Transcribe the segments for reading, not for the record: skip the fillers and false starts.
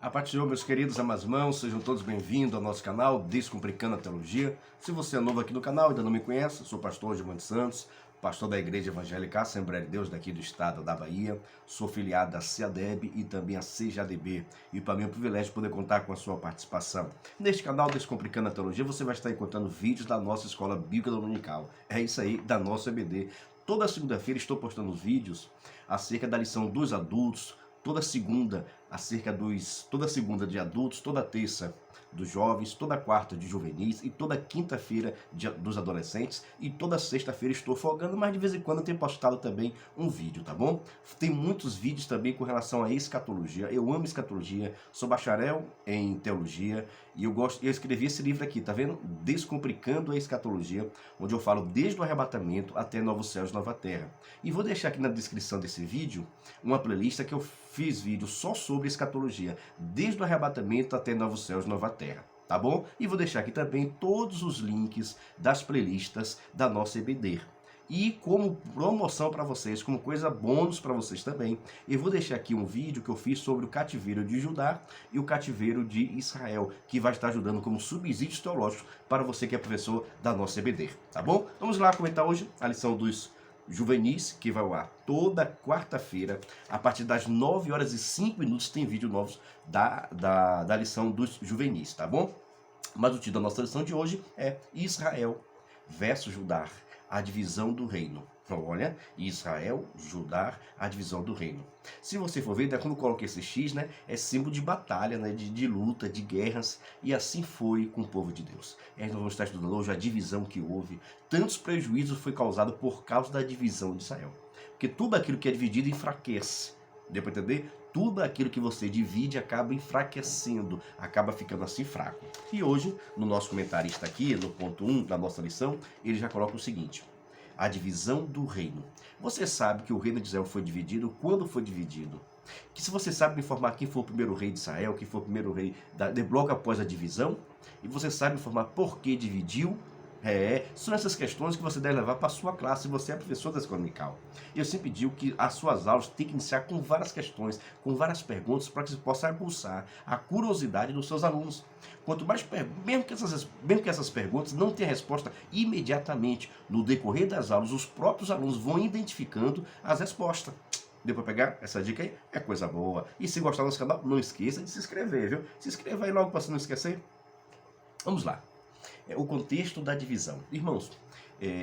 A paz do Senhor, meus queridos amados irmãos, sejam todos bem-vindos ao nosso canal Descomplicando a Teologia. Se você é novo aqui no canal e ainda não me conhece, sou pastor Gilmar Santos, pastor da Igreja Evangélica Assembleia de Deus daqui do estado da Bahia. Sou filiado à CEADEB e também à CEJADB. E para mim é um privilégio poder contar com a sua participação. Neste canal Descomplicando a Teologia, você vai estar encontrando vídeos da nossa Escola Bíblica Dominical. É isso aí, da nossa EBD. Toda segunda-feira estou postando vídeos acerca da lição dos adultos, toda segunda de adultos, toda terça dos jovens, toda quarta de juvenis e toda quinta-feira dos adolescentes, e toda sexta-feira estou folgando, mas de vez em quando eu tenho postado também um vídeo, tá bom? Tem muitos vídeos também com relação à escatologia. Eu amo escatologia, sou bacharel em teologia e eu escrevi esse livro aqui, tá vendo? Descomplicando a Escatologia, onde eu falo desde o arrebatamento até novos céus e nova terra. E vou deixar aqui na descrição desse vídeo uma playlist que eu fiz vídeo só sobre escatologia, desde o arrebatamento até novos céus e nova terra, tá bom? E vou deixar aqui também todos os links das playlists da nossa EBD. E como promoção para vocês, como coisa bônus para vocês também, eu vou deixar aqui um vídeo que eu fiz sobre o cativeiro de Judá e o cativeiro de Israel, que vai estar ajudando como subsídios teológicos para você que é professor da nossa EBD, tá bom? Vamos lá comentar hoje a lição dos juvenis, que vai ao ar toda quarta-feira, a partir das 9h05 tem vídeo novos da lição dos juvenis, tá bom? Mas o título da nossa lição de hoje é Israel versus Judá, a divisão do reino. Olha, Israel, Judá, a divisão do reino. Se você for ver, quando eu coloquei esse X, né, é símbolo de batalha, né, de luta, de guerras, e assim foi com o povo de Deus. Nós vamos estar estudando hoje a divisão que houve, tantos prejuízos foi causado por causa da divisão de Israel. Porque tudo aquilo que é dividido enfraquece. Deu para entender? Tudo aquilo que você divide acaba enfraquecendo, acaba ficando assim fraco. E hoje, no nosso comentarista aqui, no ponto 1 da nossa lição, ele já coloca o seguinte: a divisão do reino. Você sabe que o reino de Israel foi dividido quando foi dividido? Que se você sabe me informar quem foi o primeiro rei de Israel, quem foi o primeiro rei logo após a divisão, e você sabe me informar por que dividiu, são essas questões que você deve levar para a sua classe, se você é professor da escola dominical. Eu sempre digo que as suas aulas têm que iniciar com várias questões, com várias perguntas, para que você possa aguçar a curiosidade dos seus alunos. Quanto mais mesmo que essas perguntas não tenham resposta imediatamente, no decorrer das aulas, os próprios alunos vão identificando as respostas. Deu para pegar essa dica aí? É coisa boa. E se gostar do nosso canal, não esqueça de se inscrever, viu? Se inscreva aí logo para você não esquecer. Vamos lá. O contexto da divisão. Irmãos,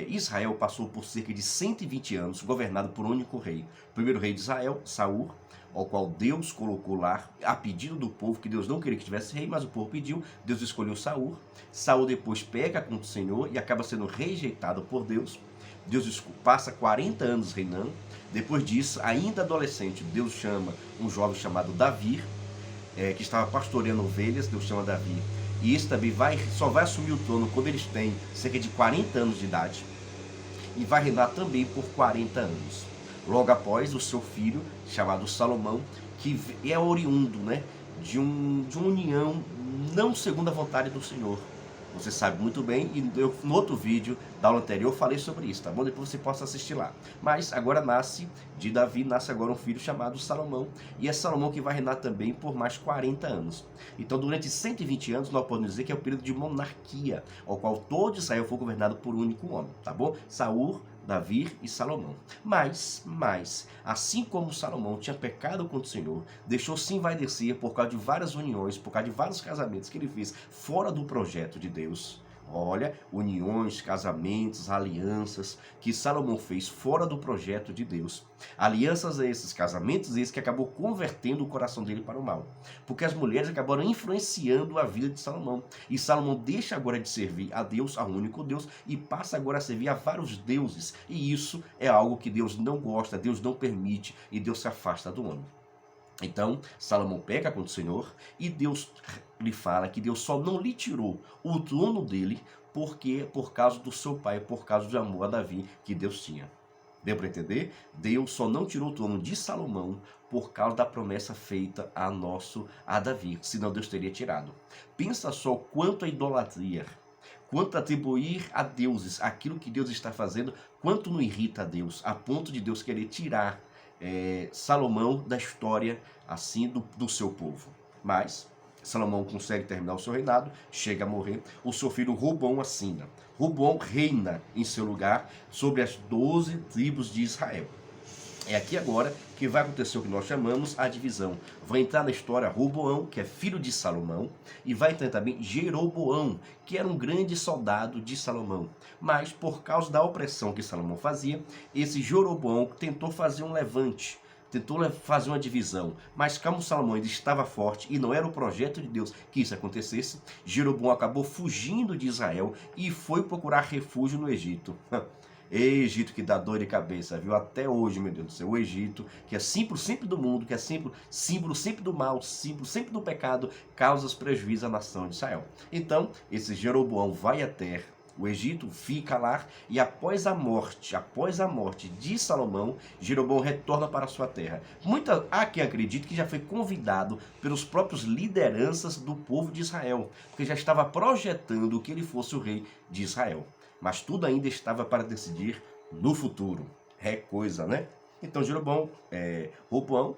Israel passou por cerca de 120 anos governado por um único rei. O primeiro rei de Israel, Saul, ao qual Deus colocou lá, a pedido do povo, que Deus não queria que tivesse rei, mas o povo pediu, Deus escolheu Saul. Saul depois pega contra o Senhor e acaba sendo rejeitado por Deus. Deus passa 40 anos reinando. Depois disso, ainda adolescente, Deus chama um jovem chamado Davi, que estava pastoreando ovelhas. Deus chama Davi. E esse também só vai assumir o trono quando eles têm cerca de 40 anos de idade. E vai reinar também por 40 anos. Logo após, o seu filho, chamado Salomão, que é oriundo, né, de uma união não segundo a vontade do Senhor. Você sabe muito bem, e no outro vídeo da aula anterior eu falei sobre isso, tá bom? Depois você possa assistir lá. Mas agora de Davi nasce agora um filho chamado Salomão, e é Salomão que vai reinar também por mais 40 anos. Então durante 120 anos nós podemos dizer que é o período de monarquia, ao qual todo Israel foi governado por um único homem, tá bom? Saul, Davi e Salomão. Mas, assim como Salomão tinha pecado contra o Senhor, deixou-se envaidecer por causa de várias uniões, por causa de vários casamentos que ele fez fora do projeto de Deus. Olha, uniões, casamentos, alianças que Salomão fez fora do projeto de Deus. Alianças esses, casamentos esses que acabou convertendo o coração dele para o mal. Porque as mulheres acabaram influenciando a vida de Salomão. E Salomão deixa agora de servir a Deus, ao único Deus, e passa agora a servir a vários deuses. E isso é algo que Deus não gosta, Deus não permite, e Deus se afasta do homem. Então, Salomão peca contra o Senhor e Deus lhe fala que Deus só não lhe tirou o trono dele por causa do seu pai, por causa do amor a Davi que Deus tinha. Deu para entender? Deus só não tirou o trono de Salomão por causa da promessa feita a Davi, senão Deus teria tirado. Pensa só quanto a idolatria, quanto atribuir a deuses aquilo que Deus está fazendo, quanto não irrita a Deus, a ponto de Deus querer tirar Salomão da história assim do seu povo. Mas Salomão consegue terminar o seu reinado, chega a morrer, o seu filho Roboão assina. Roboão reina em seu lugar sobre as 12 tribos de Israel. É aqui agora que vai acontecer o que nós chamamos a divisão. Vai entrar na história Roboão, que é filho de Salomão, e vai entrar também Jeroboão, que era um grande soldado de Salomão. Mas por causa da opressão que Salomão fazia, esse Jeroboão tentou fazer um levante, tentou fazer uma divisão, mas como Salomão ainda estava forte e não era o projeto de Deus que isso acontecesse, Jeroboão acabou fugindo de Israel e foi procurar refúgio no Egito. Egito que dá dor de cabeça, viu? Até hoje, meu Deus do céu, o Egito, que é símbolo sempre do mundo, que é símbolo sempre do mal, símbolo sempre do pecado, causa prejuízo à nação de Israel. Então, esse Jeroboão vai até o Egito, fica lá, e após a morte de Salomão, Jeroboão retorna para a sua terra. Há quem acredite que já foi convidado pelos próprios lideranças do povo de Israel, porque já estava projetando que ele fosse o rei de Israel. Mas tudo ainda estava para decidir no futuro. É coisa, né? Então Roboão,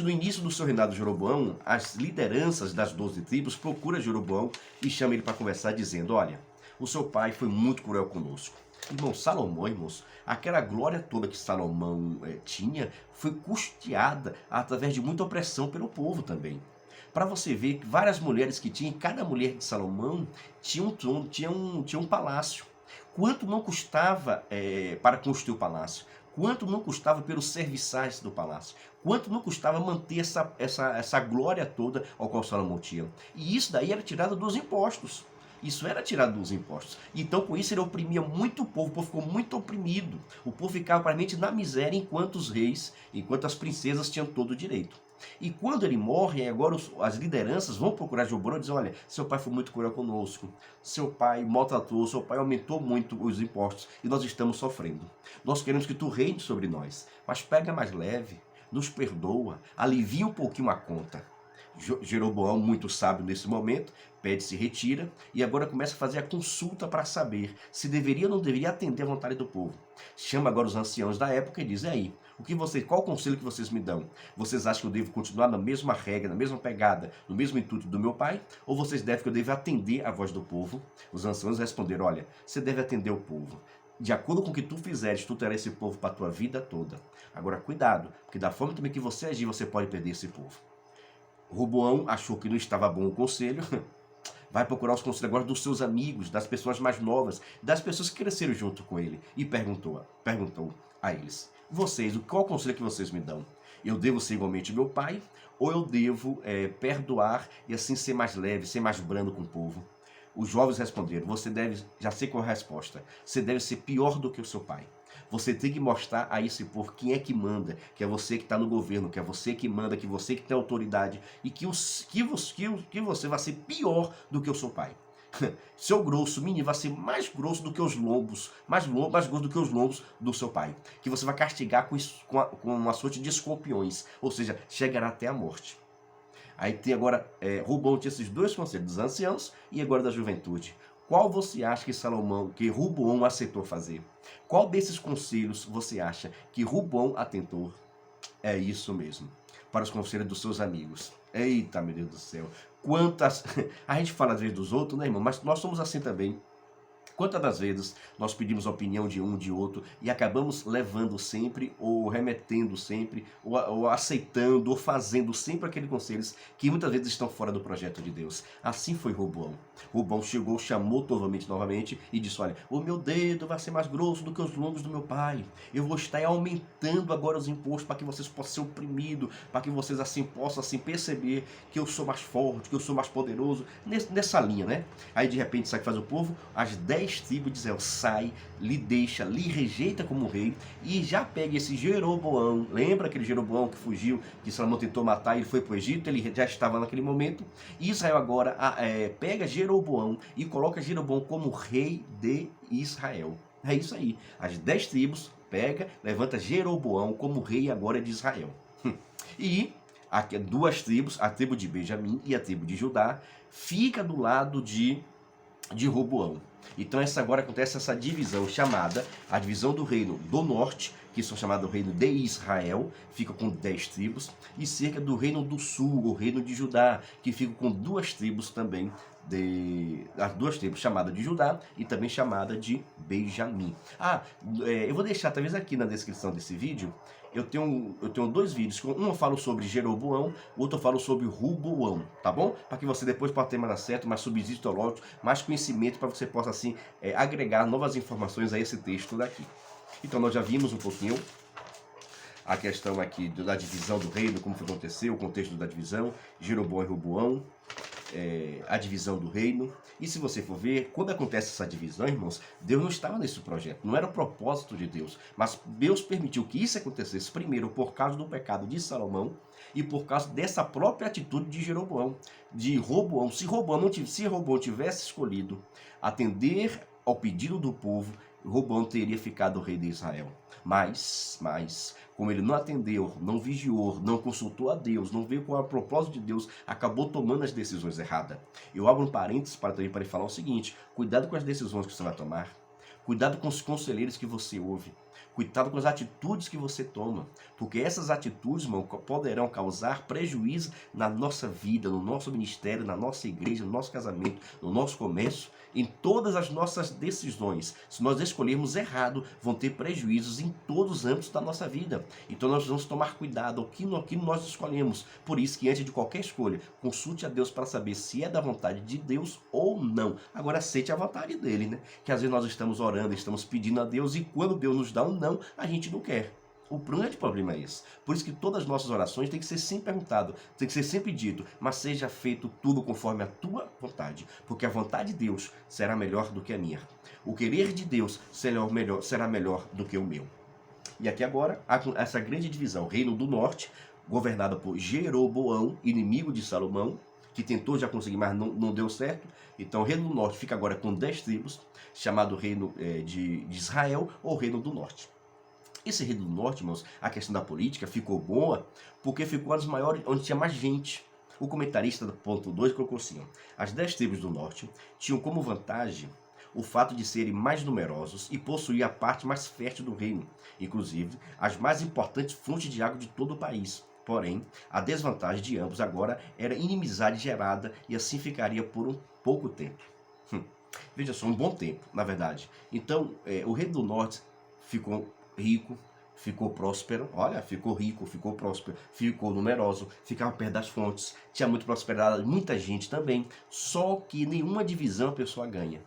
no início do seu reinado de Jeroboão, as lideranças das 12 tribos procuram Jeroboão e chamam ele para conversar, dizendo: olha, o seu pai foi muito cruel conosco. Irmão, Salomão, irmãos, aquela glória toda que Salomão tinha foi custeada através de muita opressão pelo povo também. Para você ver que várias mulheres que tinha, cada mulher de Salomão tinha um trono, tinha um palácio. Quanto não custava para construir o palácio? Quanto não custava pelos serviçais do palácio? Quanto não custava manter essa glória toda ao qual Salomão tinha? E isso daí era tirado dos impostos. Isso era tirado dos impostos. Então, com isso, ele oprimia muito o povo ficou muito oprimido. O povo ficava praticamente na miséria, enquanto os reis, enquanto as princesas tinham todo o direito. E quando ele morre, agora as lideranças vão procurar Jeroboão e dizem: olha, seu pai foi muito cruel conosco, seu pai maltratou, seu pai aumentou muito os impostos e nós estamos sofrendo. Nós queremos que tu reine sobre nós, mas pega mais leve, nos perdoa, alivia um pouquinho a conta. Jeroboão, muito sábio nesse momento, se retira e agora começa a fazer a consulta para saber se deveria ou não deveria atender à vontade do povo. Chama agora os anciãos da época e diz: e aí, qual o conselho que vocês me dão? Vocês acham que eu devo continuar na mesma regra, na mesma pegada, no mesmo intuito do meu pai? Ou vocês devem que eu devo atender à voz do povo? Os anciãos responderam: olha, você deve atender o povo. De acordo com o que tu fizeres, tu terás esse povo para a tua vida toda. Agora, cuidado, porque da forma também que você agir, você pode perder esse povo. Roboão achou que não estava bom o conselho, vai procurar os conselhos agora dos seus amigos, das pessoas mais novas, das pessoas que cresceram junto com ele, e perguntou a eles: qual o conselho que vocês me dão? Eu devo ser igualmente meu pai, ou eu devo perdoar e assim ser mais leve, ser mais brando com o povo? Os jovens responderam: já sei qual é a resposta, você deve ser pior do que o seu pai. Você tem que mostrar a esse povo quem é que manda, que é você que está no governo, que é você que manda, que você que tem autoridade, e que você vai ser pior do que o seu pai. Seu grosso, menino, vai ser mais grosso do que os lombos, mais grosso do que os lombos do seu pai. Que você vai castigar com uma sorte de escorpiões, ou seja, chegará até a morte. Aí tem agora, Roboão tinha esses dois conselhos, dos anciãos e agora da juventude. Qual você acha que Roboão aceitou fazer? Qual desses conselhos você acha que Roboão atentou? É isso mesmo, para os conselhos dos seus amigos. Eita, meu Deus do céu. A gente fala às vezes dos outros, né, irmão? Mas nós somos assim também. Quantas das vezes nós pedimos a opinião de um, de outro, e acabamos levando sempre, ou remetendo sempre, ou aceitando, ou fazendo sempre aqueles conselhos que muitas vezes estão fora do projeto de Deus. Assim foi Roboão. Roboão chegou, chamou novamente e disse: olha, o meu dedo vai ser mais grosso do que os lombos do meu pai. Eu vou estar aumentando agora os impostos para que vocês possam ser oprimidos, para que vocês assim possam perceber que eu sou mais forte, que eu sou mais poderoso. Nessa linha, né? Aí de repente sabe o que faz o povo? As 10 tribos de Israel sai, lhe deixa, lhe rejeita como rei, e já pega esse Jeroboão. Lembra aquele Jeroboão que fugiu, que Salomão tentou matar, ele foi para o Egito, ele já estava naquele momento. E Israel agora pega Jeroboão e coloca Jeroboão como rei de Israel. É isso aí, as 10 tribos levanta Jeroboão como rei agora de Israel. E aqui, 2 tribos, a tribo de Benjamim e a tribo de Judá, fica do lado de de Roboão. Então agora acontece essa divisão chamada a divisão do reino do norte, que são chamados reino de Israel, fica com 10 tribos, e cerca do reino do sul, o reino de Judá, que fica com 2 tribos também, as 2 tribos chamadas de Judá e também chamada de Benjamim. Eu vou deixar talvez aqui na descrição desse vídeo. Eu tenho 2 vídeos, um eu falo sobre Jeroboão, o outro eu falo sobre Roboão, tá bom? Para que você depois possa ter mais acesso, mais subsídio teológico, mais conhecimento, para você possa assim agregar novas informações a esse texto daqui. Então nós já vimos um pouquinho a questão aqui da divisão do reino, como foi aconteceu, o contexto da divisão, Jeroboão e Roboão, a divisão do reino. E se você for ver, quando acontece essa divisão, irmãos, Deus não estava nesse projeto, não era o propósito de Deus, mas Deus permitiu que isso acontecesse primeiro por causa do pecado de Salomão e por causa dessa própria atitude de Jeroboão, de Roboão. Se Roboão tivesse escolhido atender ao pedido do povo, Roboão teria ficado rei de Israel. Mas, como ele não atendeu, não vigiou, não consultou a Deus, não veio com o propósito de Deus, acabou tomando as decisões erradas. Eu abro um parênteses para falar o seguinte: cuidado com as decisões que você vai tomar, cuidado com os conselheiros que você ouve, cuidado com as atitudes que você toma, porque essas atitudes, irmão, poderão causar prejuízo na nossa vida, no nosso ministério, na nossa igreja, no nosso casamento, no nosso comércio, em todas as nossas decisões. Se nós escolhermos errado, vão ter prejuízos em todos os âmbitos da nossa vida. Então nós vamos tomar cuidado ao que nós escolhemos. Por isso que antes de qualquer escolha, consulte a Deus para saber se é da vontade de Deus ou não. Agora aceite a vontade dele, né? Que às vezes nós estamos orando, estamos pedindo a Deus, e quando Deus nos dá um não, a gente não quer. O grande problema é esse. Por isso que todas as nossas orações tem que ser sempre perguntado, tem que ser sempre dito: mas seja feito tudo conforme a tua vontade, porque a vontade de Deus será melhor do que a minha. O querer de Deus será melhor do que o meu. E aqui agora, essa grande divisão, reino do norte, governada por Jeroboão, inimigo de Salomão, que tentou já conseguir, mas não deu certo. Então o reino do norte fica agora com 10 tribos, chamado reino de Israel, ou reino do norte. Esse reino do norte, irmãos, a questão da política ficou boa, porque ficou as maiores, onde tinha mais gente. O comentarista do ponto 2 colocou assim: as 10 tribos do norte tinham como vantagem o fato de serem mais numerosos e possuir a parte mais fértil do reino, inclusive as mais importantes fontes de água de todo o país. Porém, a desvantagem de ambos agora era inimizade gerada, e assim ficaria por um pouco tempo. Veja só, um bom tempo, na verdade. Então, o reino do norte ficou rico, ficou próspero, ficou rico, ficou próspero, ficou numeroso, ficava perto das fontes, tinha muita prosperidade, muita gente também, só que nenhuma divisão a pessoa ganha.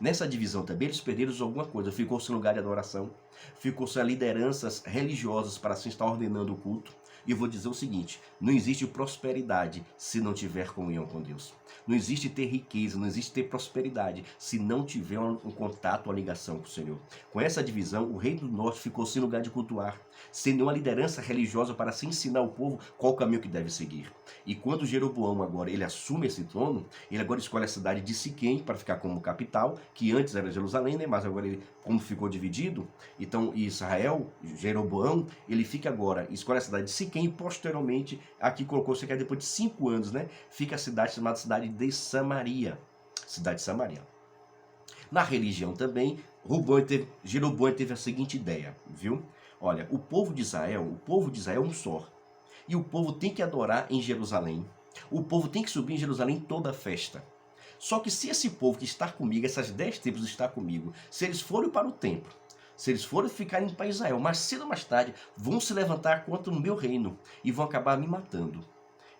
Nessa divisão também eles perderam alguma coisa, ficou sem lugar de adoração, ficou sem lideranças religiosas para se estar ordenando o culto. E eu vou dizer o seguinte: não existe prosperidade se não tiver comunhão com Deus. Não existe ter riqueza, não existe ter prosperidade se não tiver um contato, uma ligação com o Senhor. Com essa divisão, o reino do norte ficou sem lugar de cultuar, sem nenhuma liderança religiosa para se ensinar ao povo qual o caminho que deve seguir. E quando Jeroboão agora ele assume esse trono, ele agora escolhe a cidade de Siquém para ficar como capital, que antes era Jerusalém, né? Mas agora ele, como ficou dividido, então Israel, Jeroboão, ele fica agora, escolhe a cidade de Siquém, e posteriormente, aqui colocou, você quer depois de 5 anos, né? Fica a cidade chamada cidade de Samaria. Cidade de Samaria. Na religião também, Jeroboão teve a seguinte ideia, viu? Olha, o povo de Israel é um só. E o povo tem que adorar em Jerusalém. O povo tem que subir em Jerusalém toda a festa. Só que se esse povo que está comigo, essas 10 tribos estão comigo, se eles forem para o templo, se eles forem ficar em Israel, mais cedo ou mais tarde, vão se levantar contra o meu reino e vão acabar me matando.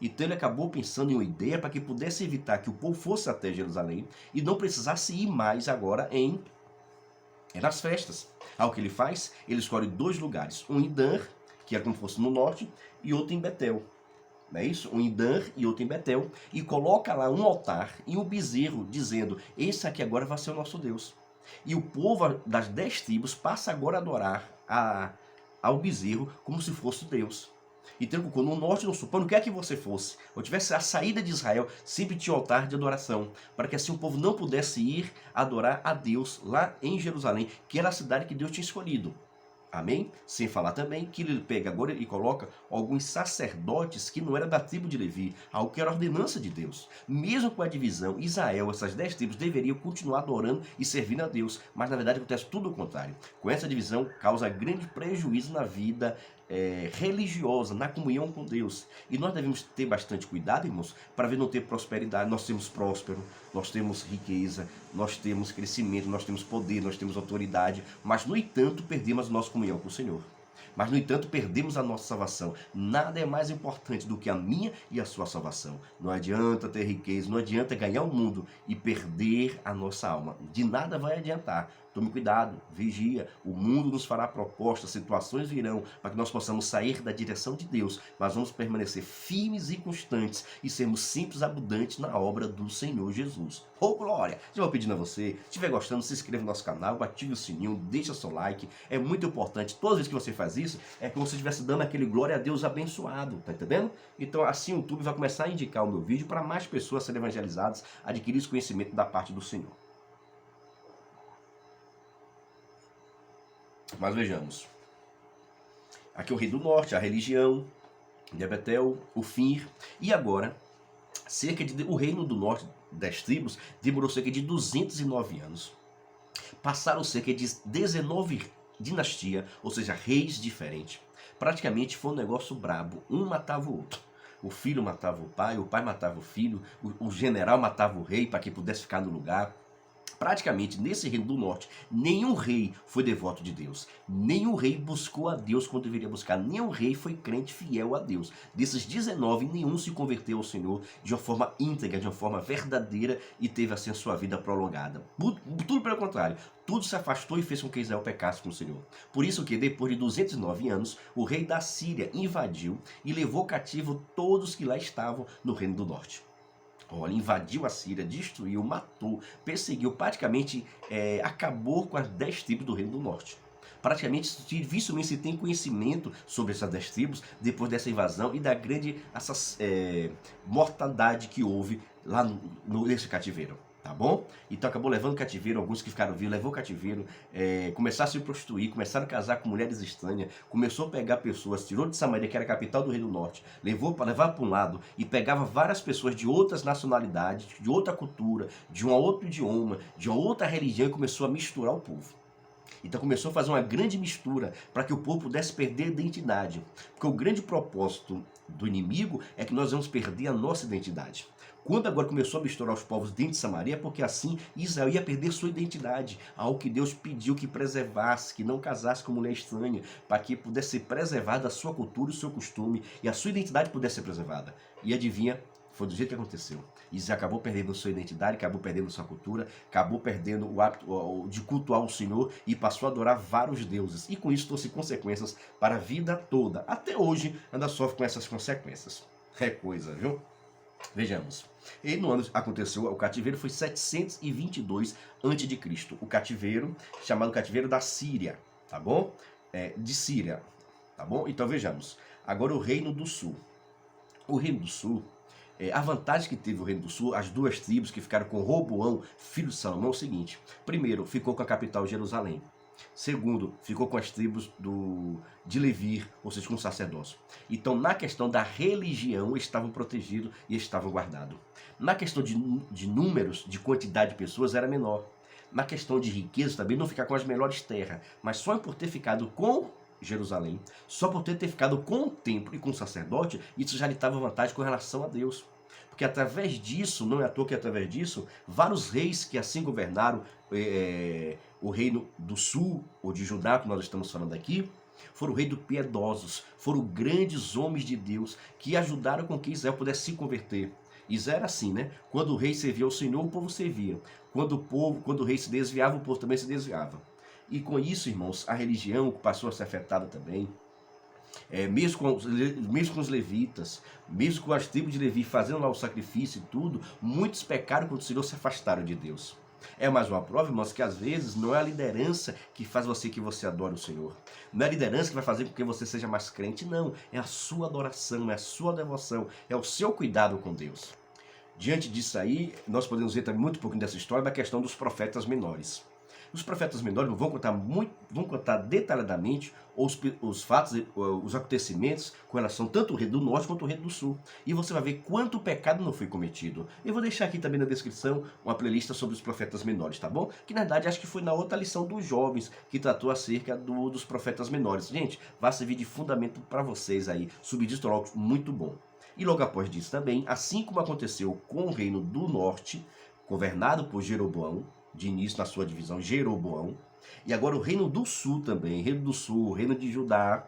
Então ele acabou pensando em uma ideia para que pudesse evitar que o povo fosse até Jerusalém e não precisasse ir mais agora nas festas. O que ele faz? Ele escolhe 2 lugares, um em Dan, que é como se fosse no norte, e outro em Betel. Não é isso? Um em Dan e outro em Betel, e coloca lá um altar e um bezerro, dizendo: esse aqui agora vai ser o nosso Deus. E o povo das 10 tribos passa agora a adorar ao bezerro como se fosse Deus. Então, no norte, no sul, quando quer que você fosse, ou tivesse a saída de Israel, sempre tinha altar de adoração, para que assim o povo não pudesse ir adorar a Deus lá em Jerusalém, que era a cidade que Deus tinha escolhido. Amém? Sem falar também que ele pega agora e coloca alguns sacerdotes que não eram da tribo de Levi, algo que era ordenança de Deus. Mesmo com a divisão, Israel, essas 10 tribos deveriam continuar adorando e servindo a Deus, mas na verdade acontece tudo o contrário. Com essa divisão, causa grande prejuízo na vida religiosa, na comunhão com Deus. E nós devemos ter bastante cuidado, irmãos, para ver não ter prosperidade. Nós temos próspero, nós temos riqueza, nós temos crescimento, nós temos poder, nós temos autoridade, mas no entanto perdemos a nossa comunhão com o Senhor. Mas, no entanto, perdemos a nossa salvação. Nada é mais importante do que a minha e a sua salvação. Não adianta ter riqueza, não adianta ganhar o mundo e perder a nossa alma. De nada vai adiantar. Tome cuidado, vigia. O mundo nos fará propostas, situações virão para que nós possamos sair da direção de Deus, mas vamos permanecer firmes e constantes e sermos simples abundantes na obra do Senhor Jesus. Oh, glória! Já vou pedindo a você, se estiver gostando, se inscreva no nosso canal, ative o sininho, deixa seu like. É muito importante. Toda vez que você faz isso, é como se estivesse dando aquele glória a Deus abençoado, tá entendendo? Então, assim o YouTube vai começar a indicar o meu vídeo para mais pessoas serem evangelizadas, adquirir esse conhecimento da parte do Senhor. Mas vejamos, aqui é o rei do norte, a religião, de Betel, o Fir, e agora, o reino do norte das tribos demorou cerca de 209 anos. Passaram cerca de 19 dinastias, ou seja, reis diferentes. Praticamente foi um negócio brabo, um matava o outro. O filho matava o pai matava o filho, o general matava o rei para que pudesse ficar no lugar. Praticamente, nesse reino do norte, nenhum rei foi devoto de Deus. Nenhum rei buscou a Deus quando deveria buscar. Nenhum rei foi crente fiel a Deus. Desses 19, nenhum se converteu ao Senhor de uma forma íntegra, de uma forma verdadeira e teve assim a sua vida prolongada. Tudo pelo contrário. Tudo se afastou e fez com que Israel pecasse com o Senhor. Por isso que, depois de 209 anos, o rei da Síria invadiu e levou cativo todos que lá estavam no reino do norte. Olha, invadiu a Síria, destruiu, matou, perseguiu, praticamente acabou com as 10 tribos do Reino do Norte. Praticamente, dificilmente se tem conhecimento sobre essas 10 tribos depois dessa invasão e da grande mortandade que houve lá nesse cativeiro. Tá bom? Então acabou levando cativeiro, alguns que ficaram vivos, levou cativeiro, começaram a se prostituir, começaram a casar com mulheres estranhas, começou a pegar pessoas, tirou de Samaria, que era a capital do Reino do Norte, levava para um lado e pegava várias pessoas de outras nacionalidades, de outra cultura, de um outro idioma, de uma outra religião e começou a misturar o povo. Então começou a fazer uma grande mistura para que o povo pudesse perder a identidade. Porque o grande propósito do inimigo é que nós vamos perder a nossa identidade. Quando agora começou a misturar os povos dentro de Samaria, é porque assim Israel ia perder sua identidade, algo que Deus pediu que preservasse, que não casasse com mulher estranha, para que pudesse ser preservada a sua cultura e o seu costume, e a sua identidade pudesse ser preservada. E adivinha, foi do jeito que aconteceu. Israel acabou perdendo sua identidade, acabou perdendo sua cultura, acabou perdendo o hábito de cultuar o Senhor e passou a adorar vários deuses. E com isso trouxe consequências para a vida toda. Até hoje ainda sofre com essas consequências. É coisa, viu? Vejamos. E no ano aconteceu, o cativeiro foi 722 a.C. O cativeiro, chamado cativeiro da Síria, tá bom? De Síria, tá bom? Então vejamos. Agora o Reino do Sul. O Reino do Sul, a vantagem que teve o Reino do Sul, as duas tribos que ficaram com Roboão, filho de Salomão, é o seguinte. Primeiro, ficou com a capital Jerusalém. Segundo, ficou com as tribos de Levi, ou seja, com o sacerdócio. Então, na questão da religião, estavam protegidos e estavam guardados. Na questão de números, de quantidade de pessoas, era menor. Na questão de riqueza, também não ficar com as melhores terras, mas só por ter ficado com Jerusalém, só por ter ficado com o templo e com o sacerdote, isso já lhe dava vantagem com relação a Deus. Porque através disso, não é à toa que através disso, vários reis que assim governaram o reino do sul, ou de Judá, que nós estamos falando aqui, foram reis grandes homens de Deus que ajudaram com que Israel pudesse se converter. Israel era assim, né? Quando o rei servia ao Senhor, o povo servia. Quando o rei se desviava, o povo também se desviava. E com isso, irmãos, a religião passou a ser afetada também. Mesmo com os levitas, mesmo com as tribos de Levi fazendo lá o sacrifício e tudo, muitos pecaram quando o Senhor, se afastaram de Deus. É mais uma prova, irmãos, que às vezes não é a liderança que faz que você adore o Senhor. Não é a liderança que vai fazer com que você seja mais crente, não. É a sua adoração, é a sua devoção, é o seu cuidado com Deus. Diante disso aí, nós podemos ver também muito pouquinho dessa história da questão dos profetas menores. Os profetas menores vão contar vão contar detalhadamente os fatos, os acontecimentos com relação tanto ao reino do norte quanto ao reino do sul. E você vai ver quanto pecado não foi cometido. Eu vou deixar aqui também na descrição uma playlist sobre os profetas menores, tá bom? Que na verdade acho que foi na outra lição dos jovens que tratou acerca dos profetas menores. Gente, vai servir de fundamento para vocês aí, subsídio teológico muito bom. E logo após disso também, assim como aconteceu com o reino do norte, governado por Jeroboão, de início na sua divisão Jeroboão, e agora o reino do sul também, reino do sul, reino de Judá,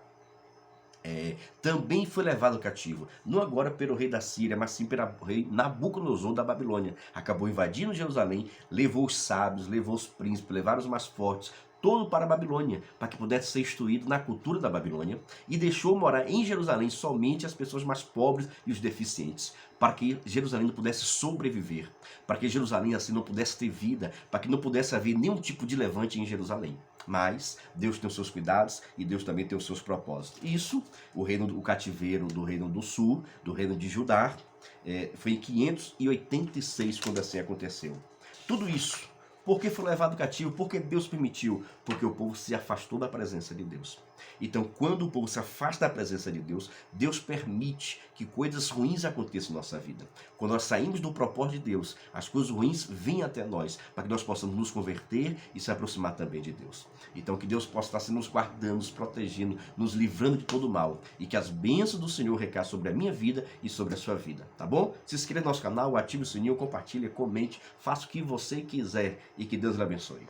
também foi levado cativo, não agora pelo rei da Síria, mas sim pelo rei Nabucodonosor da Babilônia. Acabou invadindo Jerusalém, levou os sábios, levou os príncipes, levaram os mais fortes, todo para a Babilônia, para que pudesse ser instruído na cultura da Babilônia, e deixou morar em Jerusalém somente as pessoas mais pobres e os deficientes, para que Jerusalém não pudesse sobreviver, para que Jerusalém assim não pudesse ter vida, para que não pudesse haver nenhum tipo de levante em Jerusalém. Mas Deus tem os seus cuidados e Deus também tem os seus propósitos. Isso, o cativeiro do reino do sul, do reino de Judá, foi em 586 quando assim aconteceu. Tudo isso, por que foi levado cativo? Porque Deus permitiu, porque o povo se afastou da presença de Deus. Então, quando o povo se afasta da presença de Deus, Deus permite que coisas ruins aconteçam na nossa vida. Quando nós saímos do propósito de Deus, as coisas ruins vêm até nós, para que nós possamos nos converter e se aproximar também de Deus. Então, que Deus possa estar se nos guardando, nos protegendo, nos livrando de todo mal, e que as bênçãos do Senhor recaam sobre a minha vida e sobre a sua vida, tá bom? Se inscreva no nosso canal, ative o sininho, compartilhe, comente, faça o que você quiser e que Deus lhe abençoe.